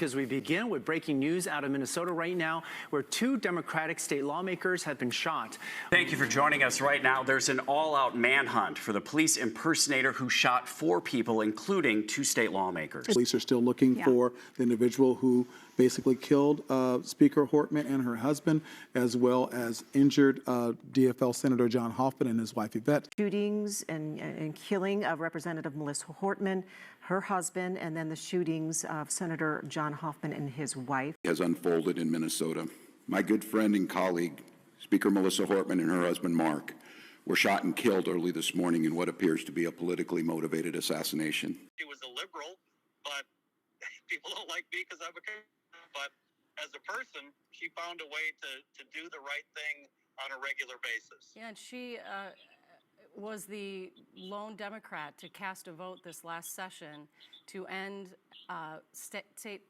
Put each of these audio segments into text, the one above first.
As we begin with breaking news out of Minnesota right now, where 2 Democratic state lawmakers have been shot. Thank you for joining us right now. There's an all-out manhunt for the police impersonator who shot 4 people, including 2 state lawmakers. Police are still looking for the individual who basically killed Speaker Horton and her husband, as well as injured DFL Senator John Hoffman and his wife Yvette. Shootings and killing of Representative Melissa Horton, her husband, and then the shootings of Senator John Hoffman and his wife. Has unfolded in Minnesota. My good friend and colleague, Speaker Melissa Horton and her husband Mark, were shot and killed early this morning in what appears to be a politically motivated assassination. She was a liberal, but people don't like me because I'm a conservative. But as a person, she found a way to do the right thing on a regular basis. Yeah, and she was the lone Democrat to cast a vote this last session to end state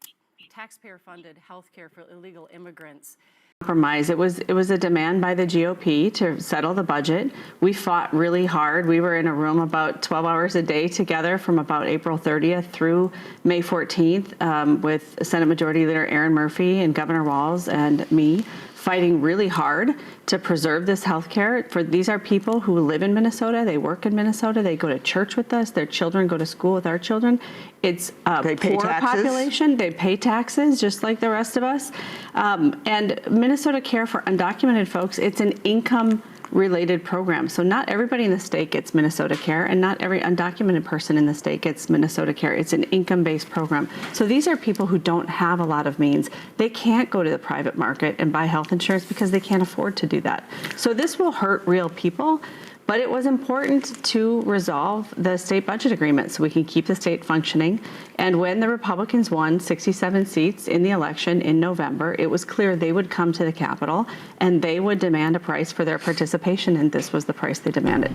taxpayer-funded health care for illegal immigrants. Compromise. It was a demand by the GOP to settle the budget. We fought really hard. We were in a room about 12 hours a day together from about April 30th through May 14th with Senate Majority Leader Aaron Murphy and Governor Walz and me, fighting really hard to preserve this health care. These are people who live in Minnesota, they work in Minnesota, they go to church with us, their children go to school with our children. It's a poor population, they pay taxes just like the rest of us. And Minnesota Care for undocumented folks, it's an income related program. So not everybody in the state gets Minnesota Care, and not every undocumented person in the state gets Minnesota Care. It's an income-based program. So these are people who don't have a lot of means. They can't go to the private market and buy health insurance because they can't afford to do that. So this will hurt real people. But it was important to resolve the state budget agreement so we can keep the state functioning. And when the Republicans won 67 seats in the election in November, it was clear they would come to the Capitol and they would demand a price for their participation, and this was the price they demanded.